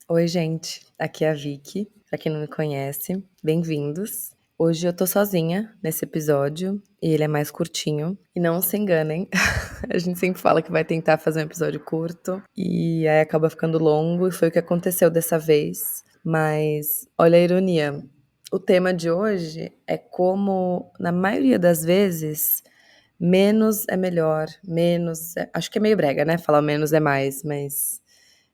Oi, gente. Aqui é a Vicky. Pra quem não me conhece, bem-vindos. Hoje eu tô sozinha nesse episódio e ele é mais curtinho. E não se enganem, a gente sempre fala que vai tentar fazer um episódio curto e aí acaba ficando longo e foi o que aconteceu dessa vez. Mas olha a ironia. O tema de hoje é como, na maioria das vezes, menos é melhor, acho que é meio brega, né? Falar menos é mais, mas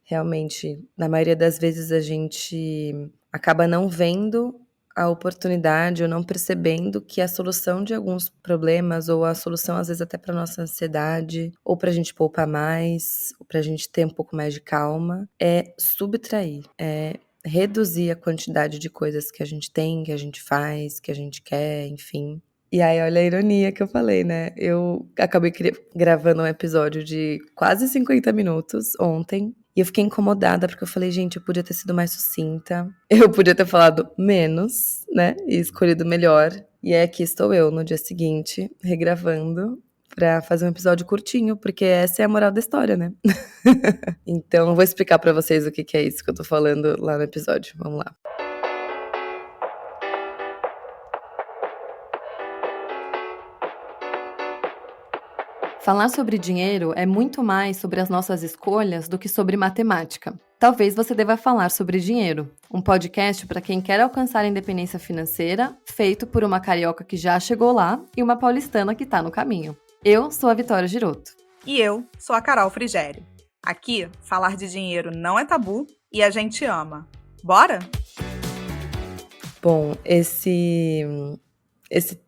realmente, na maioria das vezes a gente acaba não vendo a oportunidade ou não percebendo que a solução de alguns problemas ou a solução às vezes até para nossa ansiedade ou para a gente poupar mais, ou para a gente ter um pouco mais de calma, é subtrair, é reduzir a quantidade de coisas que a gente tem, que a gente faz, que a gente quer, enfim. E aí, olha a ironia que eu falei, né? Eu acabei gravando um episódio de quase 50 minutos ontem. E eu fiquei incomodada porque eu falei, gente, eu podia ter sido mais sucinta. Eu podia ter falado menos, né? E escolhido melhor. E aí aqui estou eu no dia seguinte, regravando, pra fazer um episódio curtinho, porque essa é a moral da história, né? Então, eu vou explicar pra vocês o que que é isso que eu tô falando lá no episódio. Vamos lá. Falar sobre dinheiro é muito mais sobre as nossas escolhas do que sobre matemática. Talvez você deva falar sobre dinheiro, um podcast para quem quer alcançar a independência financeira, feito por uma carioca que já chegou lá e uma paulistana que está no caminho. Eu sou a Vitória Giroto. E eu sou a Carol Frigério. Aqui, falar de dinheiro não é tabu e a gente ama. Bora? Bom, esse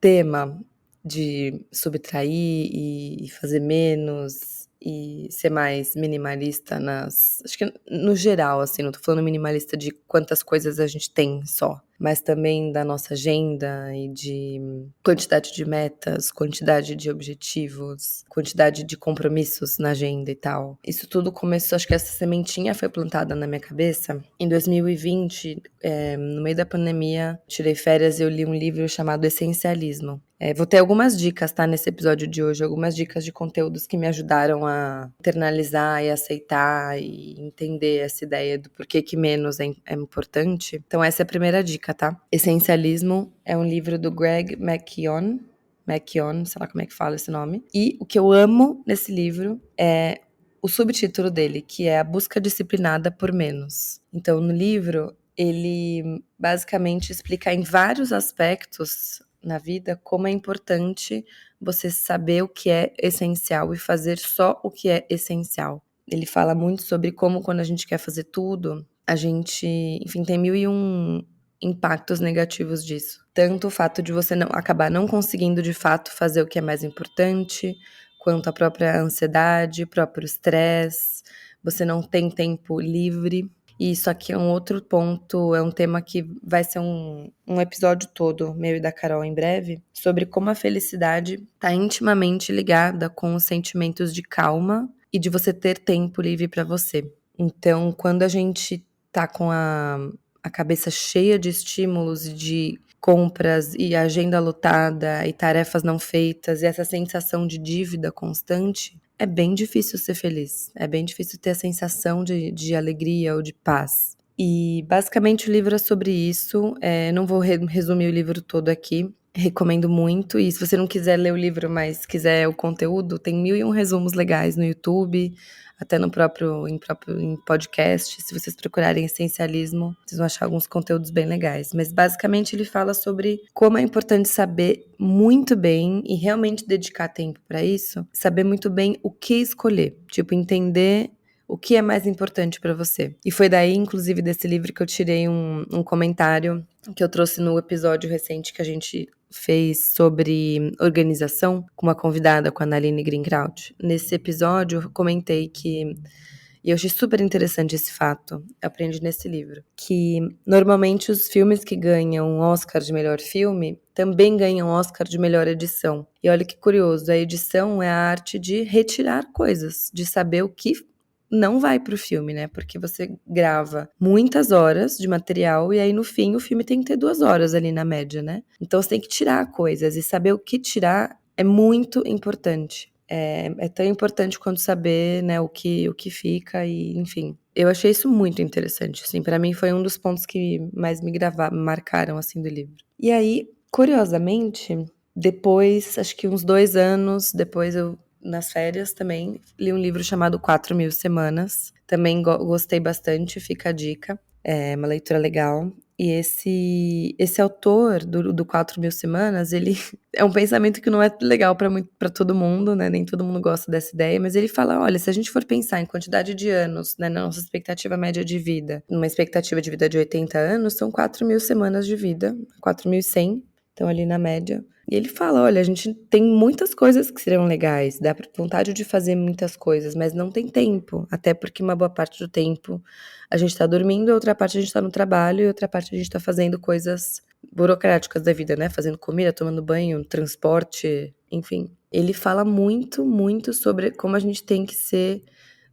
tema de subtrair e fazer menos e ser mais minimalista acho que no geral, assim, não tô falando minimalista de quantas coisas a gente tem só, mas também da nossa agenda e de quantidade de metas, quantidade de objetivos, quantidade de compromissos na agenda e tal. Isso tudo começou, acho que essa sementinha foi plantada na minha cabeça em 2020, no meio da pandemia, tirei férias e eu li um livro chamado Essencialismo. Vou ter algumas dicas, tá, nesse episódio de hoje, algumas dicas de conteúdos que me ajudaram a internalizar e aceitar e entender essa ideia do porquê que menos é importante. Então essa é a primeira dica, tá? Essencialismo é um livro do Greg McKeown, sei lá como é que fala esse nome. E o que eu amo nesse livro é o subtítulo dele, que é A Busca Disciplinada por Menos. Então, no livro, ele basicamente explica em vários aspectos na vida como é importante você saber o que é essencial e fazer só o que é essencial. Ele fala muito sobre como quando a gente quer fazer tudo, a gente, enfim, tem 1001 impactos negativos disso. Tanto o fato de você acabar não conseguindo de fato fazer o que é mais importante, quanto a própria ansiedade, próprio estresse, você não tem tempo livre. E isso aqui é um outro ponto, é um tema que vai ser um episódio todo, meu e da Carol em breve, sobre como a felicidade está intimamente ligada com os sentimentos de calma e de você ter tempo livre para você. Então, quando a gente tá com a cabeça cheia de estímulos e de compras e agenda lotada e tarefas não feitas e essa sensação de dívida constante, é bem difícil ser feliz. É bem difícil ter a sensação de alegria ou de paz. E basicamente o livro é sobre isso. Não vou resumir o livro todo aqui. Recomendo muito. E se você não quiser ler o livro, mas quiser o conteúdo, tem 1001 resumos legais no YouTube, até em podcast. Se vocês procurarem essencialismo, vocês vão achar alguns conteúdos bem legais. Mas basicamente ele fala sobre como é importante saber muito bem e realmente dedicar tempo para isso, saber muito bem o que escolher, tipo entender o que é mais importante para você. E foi daí, inclusive, desse livro que eu tirei um comentário que eu trouxe no episódio recente que a gente fez sobre organização com uma convidada, com a Naline Greenkraut. Nesse episódio, eu comentei que, e eu achei super interessante esse fato, eu aprendi nesse livro, que normalmente os filmes que ganham Oscar de melhor filme também ganham Oscar de melhor edição. E olha que curioso, a edição é a arte de retirar coisas, de saber o que não vai pro filme, né? Porque você grava muitas horas de material e aí no fim o filme tem que ter 2 horas ali na média, né? Então você tem que tirar coisas e saber o que tirar é muito importante. É tão importante quanto saber, né, o que fica e, enfim. Eu achei isso muito interessante, assim, pra mim foi um dos pontos que mais me marcaram, assim, do livro. E aí, curiosamente, depois, acho que uns 2 anos depois, eu nas férias também, li um livro chamado 4.000 Semanas, também gostei bastante, fica a dica, é uma leitura legal. E esse autor do 4.000 Semanas, ele é um pensamento que não é legal para todo mundo, né, nem todo mundo gosta dessa ideia, mas ele fala: "Olha, se a gente for pensar em quantidade de anos, né, na nossa expectativa média de vida, uma expectativa de vida de 80 anos, são 4.000 semanas de vida, 4.100, então ali na média". E ele fala: "Olha, a gente tem muitas coisas que seriam legais, dá vontade de fazer muitas coisas, mas não tem tempo, até porque uma boa parte do tempo a gente tá dormindo, a outra parte a gente tá no trabalho e outra parte a gente tá fazendo coisas burocráticas da vida, né, fazendo comida, tomando banho, transporte, enfim". Ele fala muito, muito sobre como a gente tem que ser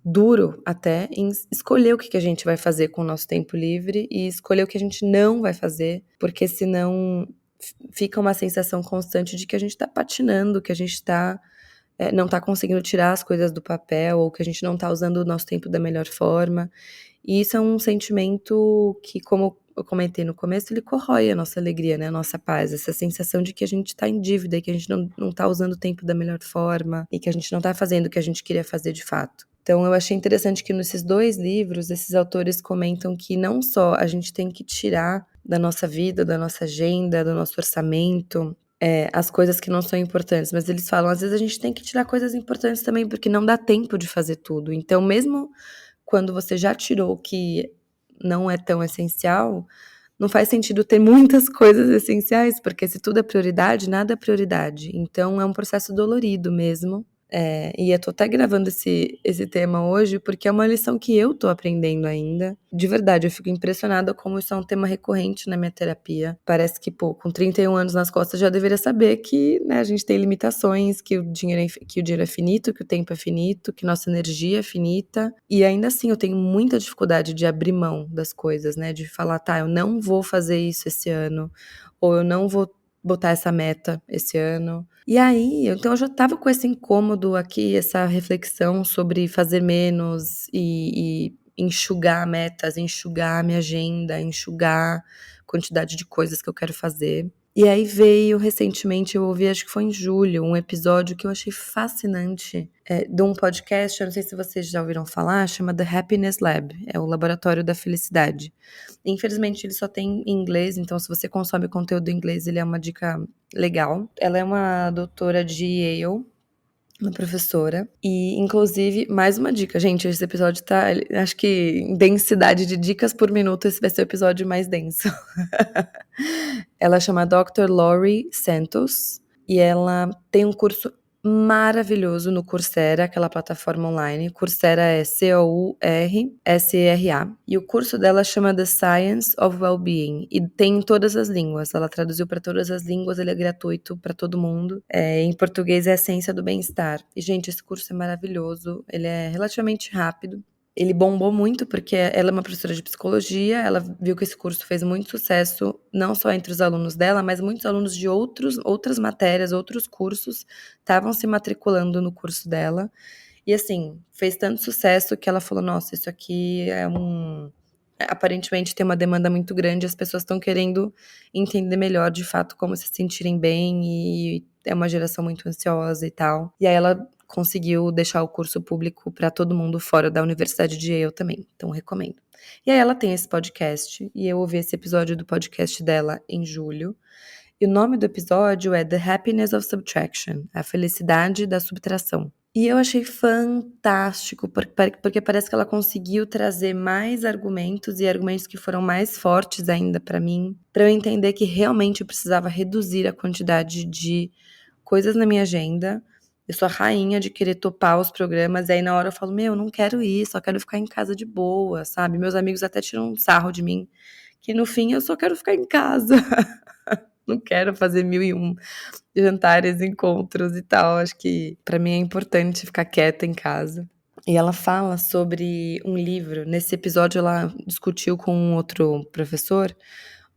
duro até em escolher o que a gente vai fazer com o nosso tempo livre e escolher o que a gente não vai fazer, porque senão fica uma sensação constante de que a gente tá patinando, que a gente tá não tá conseguindo tirar as coisas do papel, ou que a gente não tá usando o nosso tempo da melhor forma. E isso é um sentimento que, como eu comentei no começo, ele corrói a nossa alegria, né, a nossa paz, essa sensação de que a gente tá em dívida e que a gente não tá usando o tempo da melhor forma e que a gente não tá fazendo o que a gente queria fazer de fato. Então eu achei interessante que nesses 2 livros, esses autores comentam que não só a gente tem que tirar da nossa vida, da nossa agenda, do nosso orçamento, as coisas que não são importantes, mas eles falam, às vezes a gente tem que tirar coisas importantes também, porque não dá tempo de fazer tudo. Então mesmo quando você já tirou o que não é tão essencial, não faz sentido ter muitas coisas essenciais, porque se tudo é prioridade, nada é prioridade. Então é um processo dolorido mesmo. E eu tô até gravando esse tema hoje, porque é uma lição que eu tô aprendendo ainda. De verdade, eu fico impressionada como isso é um tema recorrente na minha terapia. Parece que, pô, com 31 anos nas costas já deveria saber que, né, a gente tem limitações, que o dinheiro é finito, que o tempo é finito, que nossa energia é finita. E ainda assim eu tenho muita dificuldade de abrir mão das coisas, né? De falar, tá, eu não vou fazer isso esse ano, ou eu não vou botar essa meta esse ano. E aí, então eu já estava com esse incômodo aqui, essa reflexão sobre fazer menos e enxugar metas, enxugar a minha agenda, enxugar a quantidade de coisas que eu quero fazer. E aí veio recentemente, eu ouvi, acho que foi em julho, um episódio que eu achei fascinante, de um podcast, eu não sei se vocês já ouviram falar, chama The Happiness Lab, é o Laboratório da Felicidade. Infelizmente ele só tem em inglês, então se você consome conteúdo em inglês, ele é uma dica legal. Ela é uma doutora de Yale, uma professora, e inclusive, mais uma dica, gente, esse episódio tá, acho que em densidade de dicas por minuto, esse vai ser o episódio mais denso. Ela chama Dr. Laurie Santos, e ela tem um curso maravilhoso no Coursera, aquela plataforma online. Coursera é Coursera, e o curso dela chama The Science of Wellbeing, e tem em todas as línguas. Ela traduziu para todas as línguas, ele é gratuito para todo mundo. Em português é a Ciência do Bem-Estar. E, gente, esse curso é maravilhoso, ele é relativamente rápido. Ele bombou muito porque ela é uma professora de psicologia, ela viu que esse curso fez muito sucesso, não só entre os alunos dela, mas muitos alunos de outras matérias, outros cursos, estavam se matriculando no curso dela. E assim, fez tanto sucesso que ela falou, nossa, isso aqui aparentemente tem uma demanda muito grande, as pessoas estão querendo entender melhor, de fato, como se sentirem bem, e é uma geração muito ansiosa e tal. E aí ela conseguiu deixar o curso público para todo mundo fora da Universidade de Yale também, então recomendo. E aí ela tem esse podcast, e eu ouvi esse episódio do podcast dela em julho, e o nome do episódio é The Happiness of Subtraction, a felicidade da subtração. E eu achei fantástico, porque parece que ela conseguiu trazer mais argumentos, e argumentos que foram mais fortes ainda para mim, para eu entender que realmente eu precisava reduzir a quantidade de coisas na minha agenda. Eu sou a rainha de querer topar os programas, e aí na hora eu falo, meu, não quero ir, só quero ficar em casa de boa, sabe? Meus amigos até tiram um sarro de mim, que no fim eu só quero ficar em casa. Não quero fazer 1001 jantares, encontros e tal. Acho que pra mim é importante ficar quieta em casa. E ela fala sobre um livro. Nesse episódio ela discutiu com um outro professor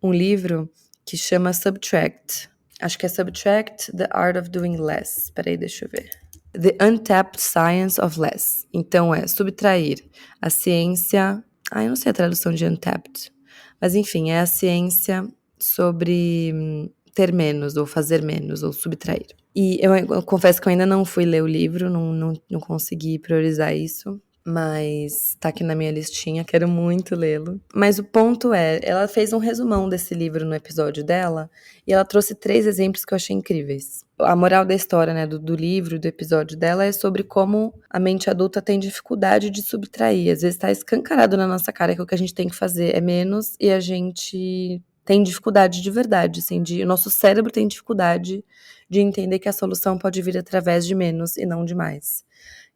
um livro que chama Subtract. Acho que é Subtract, The Art of Doing Less. Peraí, deixa eu ver. The Untapped Science of Less. Então é subtrair a ciência... eu não sei a tradução de untapped. Mas enfim, é a ciência sobre ter menos, ou fazer menos, ou subtrair. E eu confesso que eu ainda não fui ler o livro, não consegui priorizar isso. Mas tá aqui na minha listinha, quero muito lê-lo. Mas o ponto é, ela fez um resumão desse livro no episódio dela, e ela trouxe 3 exemplos que eu achei incríveis. A moral da história, né, do livro, do episódio dela, é sobre como a mente adulta tem dificuldade de subtrair. Às vezes tá escancarado na nossa cara que o que a gente tem que fazer é menos, e a gente tem dificuldade de verdade, assim, o nosso cérebro tem dificuldade de entender que a solução pode vir através de menos e não de mais.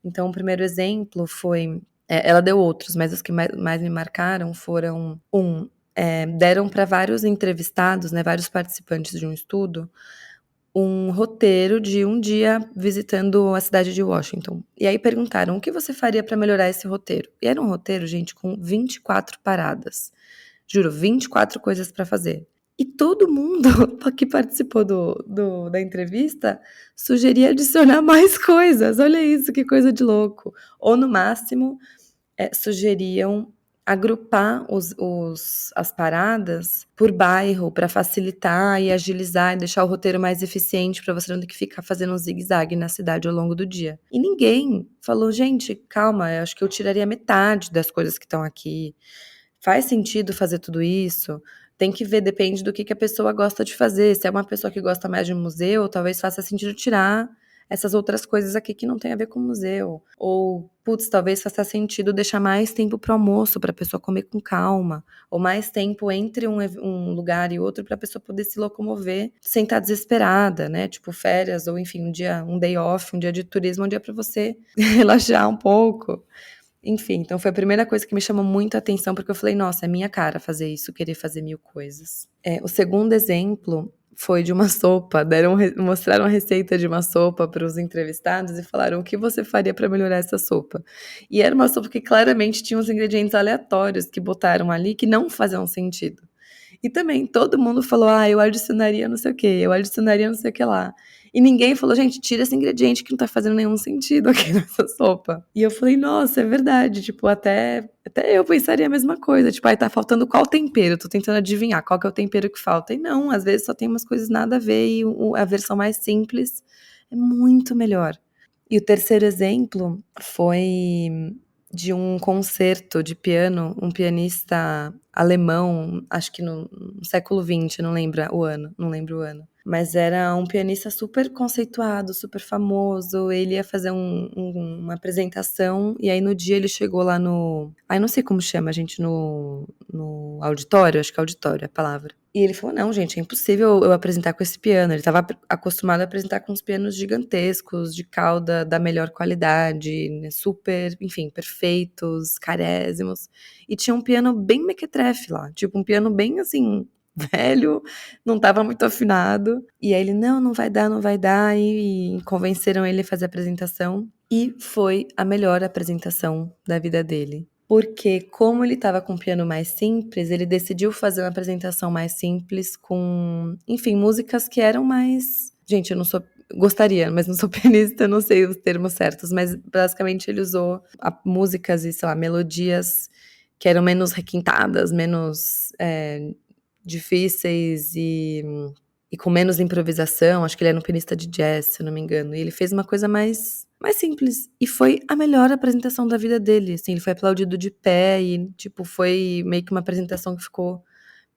Então, o primeiro exemplo foi... ela deu outros, mas os que mais me marcaram foram... deram para vários entrevistados, né, vários participantes de um estudo, um roteiro de um dia visitando a cidade de Washington. E aí perguntaram, o que você faria para melhorar esse roteiro? E era um roteiro, gente, com 24 paradas. Juro, 24 coisas para fazer. E todo mundo que participou da entrevista sugeria adicionar mais coisas. Olha isso, que coisa de louco. Ou, no máximo, sugeriam agrupar as paradas por bairro para facilitar e agilizar e deixar o roteiro mais eficiente para você não ter que ficar fazendo um zigue-zague na cidade ao longo do dia. E ninguém falou, gente, calma, eu acho que eu tiraria metade das coisas que estão aqui. Faz sentido fazer tudo isso? Tem que ver, depende do que a pessoa gosta de fazer. Se é uma pessoa que gosta mais de museu, talvez faça sentido tirar essas outras coisas aqui que não tem a ver com museu. Ou, talvez faça sentido deixar mais tempo para o almoço, para a pessoa comer com calma. Ou mais tempo entre um lugar e outro para a pessoa poder se locomover sem estar desesperada, né? Tipo férias, ou enfim, um day off, um dia de turismo, um dia para você relaxar um pouco. Enfim, então foi a primeira coisa que me chamou muito a atenção, porque eu falei, nossa, é minha cara fazer isso, querer fazer 1000 coisas. O segundo exemplo foi de uma sopa, mostraram a receita de uma sopa para os entrevistados e falaram, o que você faria para melhorar essa sopa? E era uma sopa que claramente tinha uns ingredientes aleatórios que botaram ali que não faziam sentido. E também todo mundo falou, eu adicionaria não sei o que, eu adicionaria não sei o que lá. E ninguém falou, gente, tira esse ingrediente que não tá fazendo nenhum sentido aqui nessa sopa. E eu falei, nossa, é verdade, tipo, até eu pensaria a mesma coisa, tipo, tá faltando qual tempero? Eu tô tentando adivinhar qual que é o tempero que falta. E não, às vezes só tem umas coisas nada a ver e a versão mais simples é muito melhor. E o terceiro exemplo foi de um concerto de piano, um pianista alemão, acho que no século XX, não lembro o ano. Mas era um pianista super conceituado, super famoso. Ele ia fazer uma apresentação, e aí no dia ele chegou lá no... não sei como chama, gente, no auditório, acho que é auditório a palavra. E ele falou, não, gente, é impossível eu apresentar com esse piano. Ele estava acostumado a apresentar com uns pianos gigantescos, de cauda da melhor qualidade, né, super, enfim, perfeitos, carésimos. E tinha um piano bem mequetrefe lá, tipo um piano bem, assim, velho, não estava muito afinado. E aí ele, não vai dar, e convenceram ele a fazer a apresentação. E foi a melhor apresentação da vida dele. Porque, como ele estava com um piano mais simples, ele decidiu fazer uma apresentação mais simples com, enfim, músicas que eram mais... Gente, eu não sou... Gostaria, mas não sou pianista, não sei os termos certos, mas basicamente ele usou músicas e, sei lá, melodias que eram menos requintadas, menos difíceis e com menos improvisação. Acho que ele era um pianista de jazz, se eu não me engano. E ele fez uma coisa mais simples. E foi a melhor apresentação da vida dele. Assim, ele foi aplaudido de pé e, tipo, foi meio que uma apresentação que ficou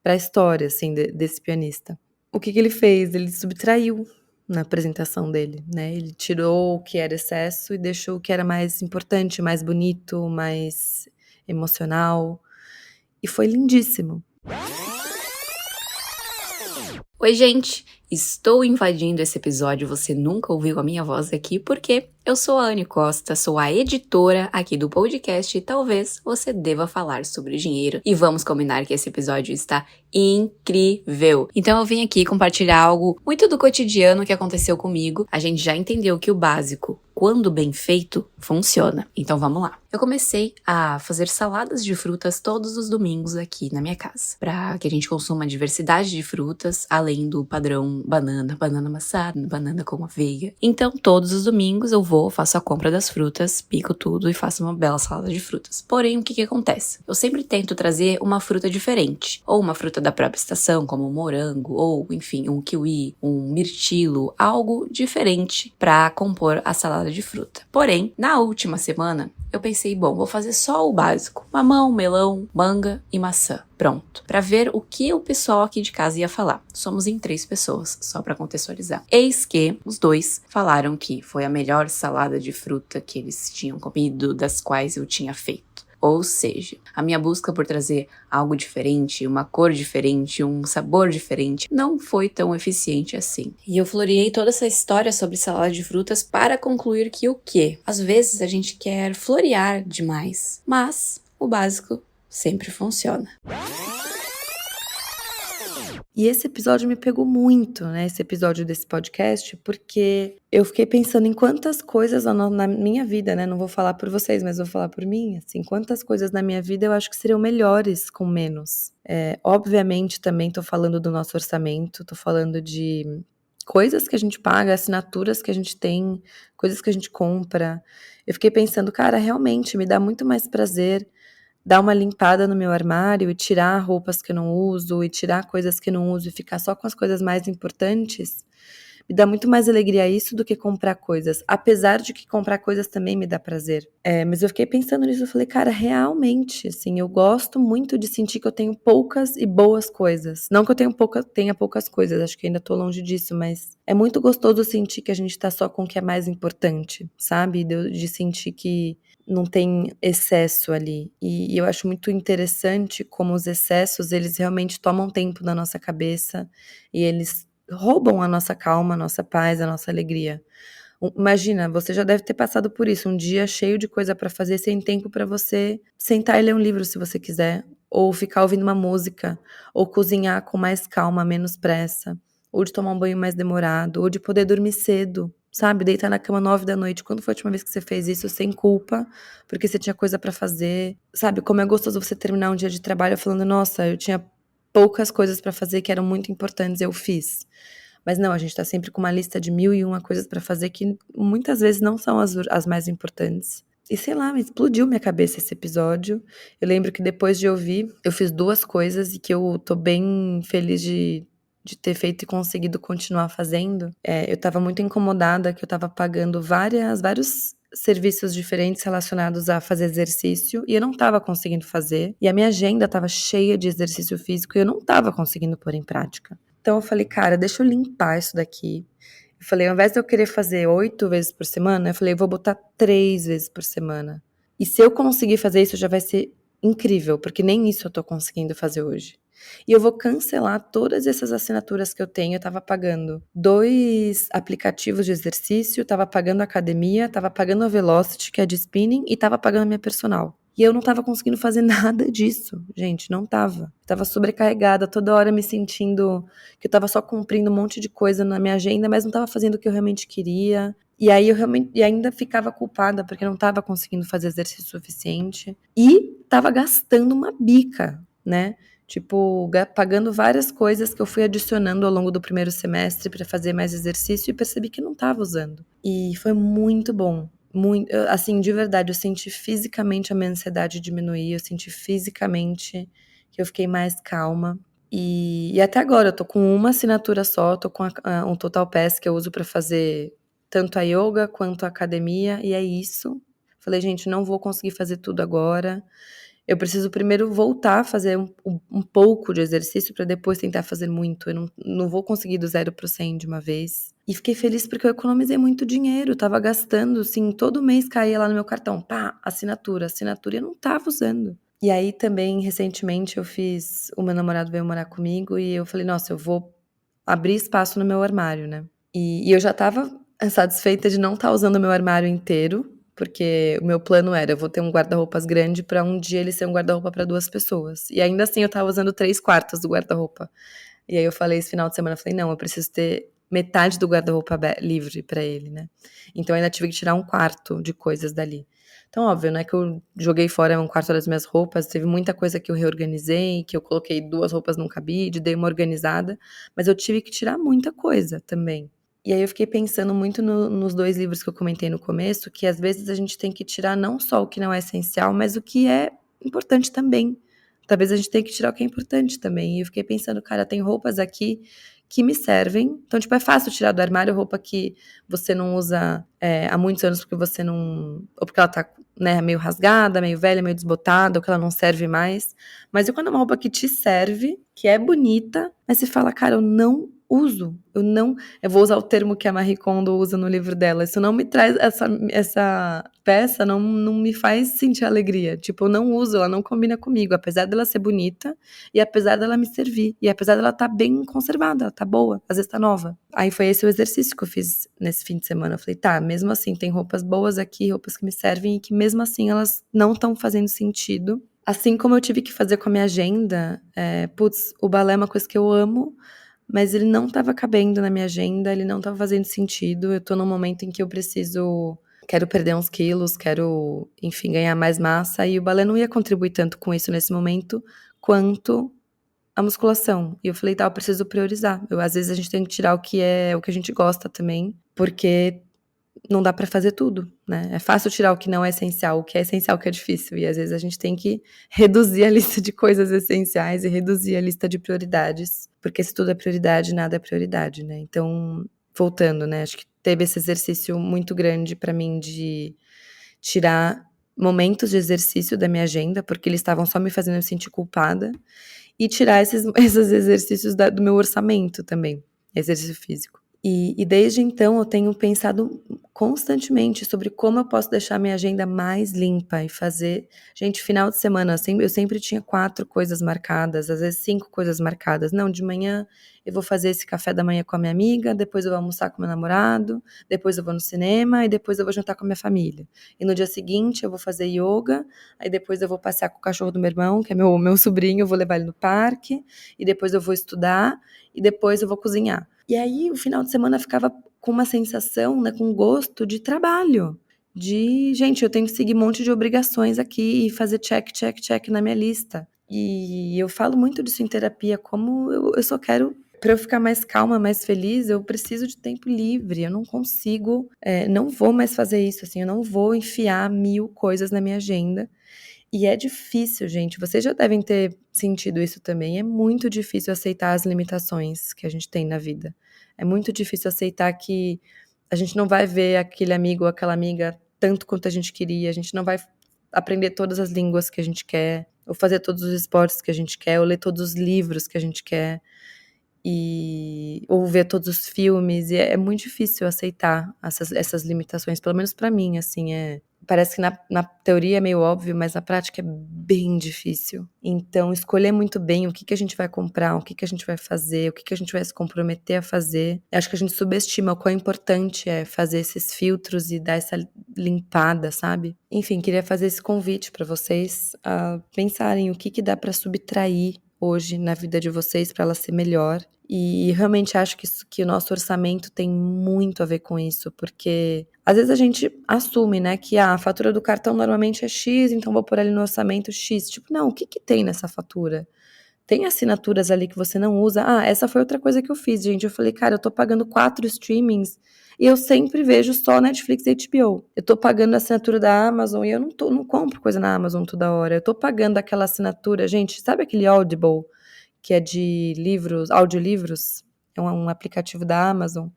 pra história, assim, desse pianista. O que ele fez? Ele subtraiu na apresentação dele, né? Ele tirou o que era excesso e deixou o que era mais importante, mais bonito, mais emocional. E foi lindíssimo. Oi, gente! Estou invadindo esse episódio, você nunca ouviu a minha voz aqui, porque eu sou a Anne Costa, sou a editora aqui do podcast e talvez você deva falar sobre dinheiro. E vamos combinar que esse episódio está incrível! Então eu vim aqui compartilhar algo muito do cotidiano que aconteceu comigo. A gente já entendeu que o básico, quando bem feito, funciona. Então vamos lá. Eu comecei a fazer saladas de frutas todos os domingos aqui na minha casa, para que a gente consuma diversidade de frutas, além do padrão banana, banana amassada, banana com aveia. Então todos os domingos eu vou, faço a compra das frutas, pico tudo e faço uma bela salada de frutas. Porém, o que acontece? Eu sempre tento trazer uma fruta diferente, ou uma fruta da própria estação, como um morango, ou enfim, um kiwi, um mirtilo, algo diferente para compor a salada de fruta. Porém, na última semana, eu pensei, bom, vou fazer só o básico. Mamão, melão, manga e maçã. Pronto. Para ver o que o pessoal aqui de casa ia falar. Somos em 3 pessoas, só para contextualizar. Eis que os 2 falaram que foi a melhor salada de fruta que eles tinham comido, das quais eu tinha feito. Ou seja, a minha busca por trazer algo diferente, uma cor diferente, um sabor diferente, não foi tão eficiente assim. E eu floreei toda essa história sobre salada de frutas para concluir que o quê? Às vezes a gente quer florear demais, mas o básico sempre funciona. E esse episódio me pegou muito, né? Esse episódio desse podcast, porque eu fiquei pensando em quantas coisas na minha vida, né? Não vou falar por vocês, mas vou falar por mim. Assim, quantas coisas na minha vida eu acho que seriam melhores com menos. Obviamente, também tô falando do nosso orçamento, tô falando de coisas que a gente paga, assinaturas que a gente tem, coisas que a gente compra. Eu fiquei pensando, cara, realmente me dá muito mais prazer dar uma limpada no meu armário e tirar roupas que eu não uso, e tirar coisas que eu não uso e ficar só com as coisas mais importantes, me dá muito mais alegria isso do que comprar coisas, apesar de que comprar coisas também me dá prazer. Mas eu fiquei pensando nisso, eu falei, cara, realmente, assim, eu gosto muito de sentir que eu tenho poucas e boas coisas. Não que eu tenha poucas coisas, acho que ainda tô longe disso, mas é muito gostoso sentir que a gente tá só com o que é mais importante, sabe? De sentir que não tem excesso ali. E eu acho muito interessante como os excessos, eles realmente tomam tempo da nossa cabeça e eles roubam a nossa calma, a nossa paz, a nossa alegria. Imagina, você já deve ter passado por isso, um dia cheio de coisa pra fazer, sem tempo pra você sentar e ler um livro se você quiser, ou ficar ouvindo uma música, ou cozinhar com mais calma, menos pressa, ou de tomar um banho mais demorado, ou de poder dormir cedo, sabe? Deitar na cama 9 da noite. Quando foi a última vez que você fez isso sem culpa, porque você tinha coisa pra fazer? Sabe, como é gostoso você terminar um dia de trabalho falando, nossa, eu tinha poucas coisas pra fazer que eram muito importantes, eu fiz. Mas não, a gente tá sempre com uma lista de 1001 coisas pra fazer que muitas vezes não são as mais importantes. E sei lá, me explodiu minha cabeça esse episódio. Eu lembro que depois de ouvir, eu fiz 2 coisas e que eu tô bem feliz de ter feito e conseguido continuar fazendo. Eu tava muito incomodada que eu tava pagando vários serviços diferentes relacionados a fazer exercício e eu não tava conseguindo fazer. E a minha agenda tava cheia de exercício físico e eu não tava conseguindo pôr em prática. Então eu falei, cara, deixa eu limpar isso daqui. Eu falei, ao invés de eu querer fazer 8 vezes por semana, eu falei, eu vou botar 3 vezes por semana. E se eu conseguir fazer isso, já vai ser incrível, porque nem isso eu tô conseguindo fazer hoje. E eu vou cancelar todas essas assinaturas que eu tenho. Eu tava pagando 2 aplicativos de exercício, tava pagando a academia, tava pagando a Velocity, que é de spinning, e tava pagando a minha personal. E eu não tava conseguindo fazer nada disso, gente, não tava. Eu tava sobrecarregada, toda hora me sentindo que eu tava só cumprindo um monte de coisa na minha agenda, mas não tava fazendo o que eu realmente queria. E aí e ainda ficava culpada porque não tava conseguindo fazer exercício suficiente. E tava gastando uma bica, né? Tipo, pagando várias coisas que eu fui adicionando ao longo do primeiro semestre para fazer mais exercício e percebi que não tava usando. E foi muito bom. Muito, assim, de verdade, eu senti fisicamente a minha ansiedade diminuir, eu senti fisicamente que eu fiquei mais calma. E até agora eu tô com uma assinatura só, tô com um Total Pass que eu uso pra fazer tanto a yoga quanto a academia, e é isso. Falei, gente, não vou conseguir fazer tudo agora. Eu preciso primeiro voltar a fazer um pouco de exercício para depois tentar fazer muito. Eu não vou conseguir do 0 pro 100 de uma vez. E fiquei feliz porque eu economizei muito dinheiro. Eu tava gastando, assim, todo mês caía lá no meu cartão. Pá, assinatura, e eu não tava usando. E aí também, recentemente, o meu namorado veio morar comigo e eu falei, nossa, eu vou abrir espaço no meu armário, né? E eu já tava satisfeita de não estar usando o meu armário inteiro, porque o meu plano era, eu vou ter um guarda-roupas grande pra um dia ele ser um guarda-roupa pra 2 pessoas. E ainda assim eu tava usando 3/4 do guarda-roupa. E aí eu falei esse final de semana, eu falei, não, eu preciso ter metade do guarda-roupa livre pra ele, né? Então, eu ainda tive que tirar um quarto de coisas dali. Então, óbvio, não é que eu joguei fora um quarto das minhas roupas, teve muita coisa que eu reorganizei, que eu coloquei 2 roupas num cabide, dei uma organizada, mas eu tive que tirar muita coisa também. E aí eu fiquei pensando muito nos 2 livros que eu comentei no começo, que às vezes a gente tem que tirar não só o que não é essencial, mas o que é importante também. Talvez a gente tenha que tirar o que é importante também. E eu fiquei pensando, cara, tem roupas aqui que me servem. Então, tipo, é fácil tirar do armário roupa que você não usa há muitos anos porque você não... Ou porque ela tá, né, meio rasgada, meio velha, meio desbotada, ou que ela não serve mais. Mas e quando é uma roupa que te serve, que é bonita, mas você fala, cara, eu não uso. Eu vou usar o termo que a Marie Kondo usa no livro dela. Isso não me traz, essa peça não me faz sentir alegria. Tipo, eu não uso, ela não combina comigo. Apesar dela ser bonita e apesar dela me servir. E apesar dela estar bem conservada, ela tá boa, às vezes tá nova. Aí foi esse o exercício que eu fiz nesse fim de semana. Eu falei, tá, mesmo assim, tem roupas boas aqui, roupas que me servem e que mesmo assim elas não estão fazendo sentido. Assim como eu tive que fazer com a minha agenda, o balé é uma coisa que eu amo, mas ele não estava cabendo na minha agenda, ele não estava fazendo sentido. Eu tô num momento em que eu quero perder uns quilos, quero, enfim, ganhar mais massa, e o balé não ia contribuir tanto com isso nesse momento, quanto a musculação. E eu falei, tá, eu preciso priorizar. Às vezes a gente tem que tirar o que a gente gosta também, porque não dá pra fazer tudo, né? É fácil tirar o que não é essencial, o que é essencial que é difícil. E às vezes a gente tem que reduzir a lista de coisas essenciais e reduzir a lista de prioridades. Porque se tudo é prioridade, nada é prioridade, né? Então, voltando, né? Acho que teve esse exercício muito grande pra mim de tirar momentos de exercício da minha agenda, porque eles estavam só me fazendo eu sentir culpada. E tirar esses exercícios do meu orçamento também, exercício físico. E desde então eu tenho pensado constantemente sobre como eu posso deixar minha agenda mais limpa e fazer... Gente, final de semana, eu sempre tinha 4 coisas marcadas, às vezes 5 coisas marcadas. Não, de manhã eu vou fazer esse café da manhã com a minha amiga, depois eu vou almoçar com meu namorado, depois eu vou no cinema e depois eu vou jantar com a minha família. E no dia seguinte eu vou fazer yoga, aí depois eu vou passear com o cachorro do meu irmão, que é meu sobrinho, eu vou levar ele no parque, e depois eu vou estudar, e depois eu vou cozinhar. E aí, o final de semana ficava com uma sensação, né, com gosto de trabalho. Gente, eu tenho que seguir um monte de obrigações aqui e fazer check, check, check na minha lista. E eu falo muito disso em terapia, como eu só quero, para eu ficar mais calma, mais feliz, eu preciso de tempo livre. Eu não consigo, não vou mais fazer isso, assim, eu não vou enfiar 1000 coisas na minha agenda. E é difícil, gente. Vocês já devem ter sentido isso também. É muito difícil aceitar as limitações que a gente tem na vida. É muito difícil aceitar que a gente não vai ver aquele amigo ou aquela amiga tanto quanto a gente queria. A gente não vai aprender todas as línguas que a gente quer, ou fazer todos os esportes que a gente quer, ou ler todos os livros que a gente quer, ou ver todos os filmes. E é muito difícil aceitar essas limitações, pelo menos pra mim, assim, parece que na teoria é meio óbvio, mas na prática é bem difícil. Então, escolher muito bem o que a gente vai comprar, o que a gente vai fazer, o que a gente vai se comprometer a fazer. Eu acho que a gente subestima o quão importante é fazer esses filtros e dar essa limpada, sabe? Enfim, queria fazer esse convite para vocês a pensarem o que dá para subtrair hoje na vida de vocês para ela ser melhor. E realmente acho que o nosso orçamento tem muito a ver com isso, porque às vezes a gente assume, né, que a fatura do cartão normalmente é X, então vou pôr ali no orçamento X. Tipo, não, o que tem nessa fatura? Tem assinaturas ali que você não usa? Ah, essa foi outra coisa que eu fiz, gente. Eu falei, cara, eu tô pagando 4 streamings e eu sempre vejo só Netflix e HBO. Eu tô pagando a assinatura da Amazon e eu não compro coisa na Amazon toda hora. Eu tô pagando aquela assinatura, gente, sabe aquele Audible, que é de livros, audiolivros? É um aplicativo da Amazon.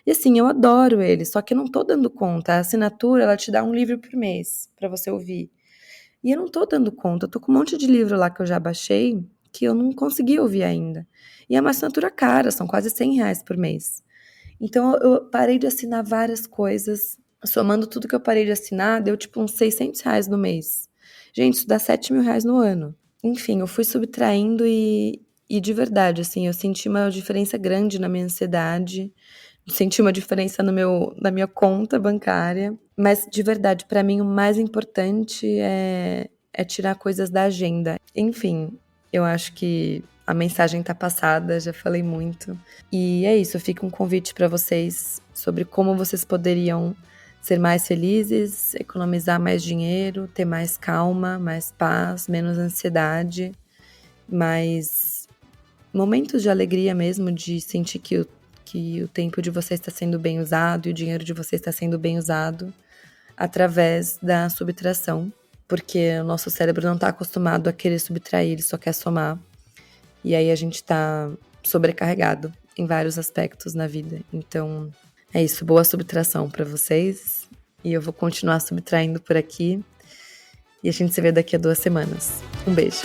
E assim, eu adoro ele, só que eu não tô dando conta. A assinatura, ela te dá um livro por mês pra você ouvir. E eu não tô dando conta. Eu tô com um monte de livro lá que eu já baixei, que eu não consegui ouvir ainda. E é uma assinatura cara, são quase R$100 por mês. Então eu parei de assinar várias coisas. Somando tudo que eu parei de assinar, deu tipo uns R$600 no mês. Gente, isso dá R$7.000 no ano. Enfim, eu fui subtraindo e de verdade, assim, eu senti uma diferença grande na minha ansiedade, senti uma diferença na minha conta bancária, mas de verdade, pra mim o mais importante é tirar coisas da agenda. Enfim, Eu acho que a mensagem tá passada, já falei muito. E é isso, fica um convite para vocês sobre como vocês poderiam ser mais felizes, economizar mais dinheiro, ter mais calma, mais paz, menos ansiedade, mais momentos de alegria mesmo, de sentir que o tempo de vocês está sendo bem usado e o dinheiro de vocês está sendo bem usado através da subtração, porque o nosso cérebro não está acostumado a querer subtrair, ele só quer somar. E aí a gente tá sobrecarregado em vários aspectos na vida. Então, é isso, boa subtração para vocês. E eu vou continuar subtraindo por aqui. E a gente se vê daqui a 2 semanas. Um beijo.